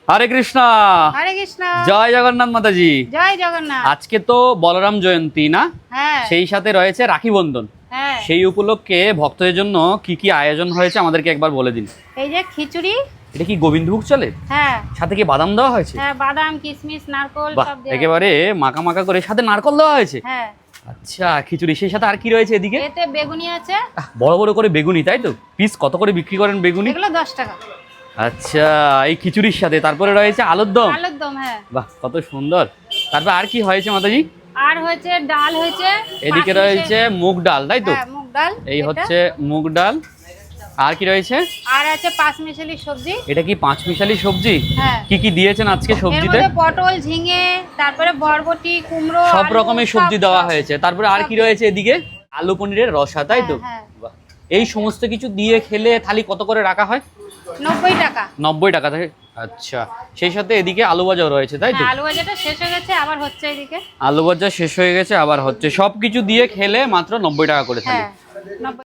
হরে কৃষ্ণ। হরে কৃষ্ণ। জয় জগন্নাথ মাতাজি। জয় জগন্নাথ। আজকে তো বলরাম জয়ন্তী না? হ্যাঁ। সেই সাথে রয়েছে রাখি বন্ধন। হ্যাঁ। সেই উপলক্ষে ভক্তদের জন্য কি কি আয়োজন হয়েছে আমাদেরকে একবার বলে দিন। এই যে খিচুড়ি। এটা কি গোবিন্দভোগ চলে? হ্যাঁ। সাথে কি বাদাম দেওয়া হয়েছে? হ্যাঁ, বাদাম কিশমিশ নারকল বাহ, সব দেওয়া। একেবারে মাখা মাখা করে সাথে নারকল দেওয়া হয়েছে। হ্যাঁ। আচ্ছা, খিচুড়ি সেই সাথে আর কি রয়েছে এদিকে? এতে বেগুনি আছে। বড় বড় করে বেগুনি, তাই তো? পিস কত করে বিক্রি করেন বেগুনি? এগুলো 10 টাকা। আচ্ছা, এই খিচুড়ির সাথে তারপরে রয়েছে আলুর দম। আলুর দম, হ্যাঁ। বাহ, কত সুন্দর। তারপর আর কি হয়েছে মাতাজি? আর হয়েছে ডাল হয়েছে। এদিকে রয়েছে মুগ ডাল, তাই তো? হ্যাঁ, মুগ ডাল। এই এটা। হচ্ছে মুগ ডাল। আর কি রয়েছে? আর আছে পাঁচমিশালি সবজি। এটা কি পাঁচমিশালি সবজি? হ্যাঁ। কি কি দিয়েছেন আজকে এর সবজিতে? মধ্যে পটল, ঝিঙে, তারপরে বরবটি, কুমড়ো, সব আলু, রকমের সব সবজি দেওয়া সব। হয়েছে। তারপরে আর কি রয়েছে এদিকে? আলু পনিরের রসা, তাই তো? হ্যাঁ, বাহ। এই সমস্ত কিছু দিয়ে খেলে থালি কত করে রাখা হয়? 90 টাকা। 90 টাকা থেকে। আচ্ছা, সেই সাথে এদিকে আলু ভাজাও রয়েছে, তাই তো? হ্যাঁ, আলু ভাজাটা শেষ হয়ে গেছে, আবার হচ্ছে এদিকে। আলু ভাজা শেষ হয়ে গেছে, আবার হচ্ছে। সবকিছু দিয়ে খেলে মাত্র 90 টাকা করে থালি। হ্যাঁ, 90।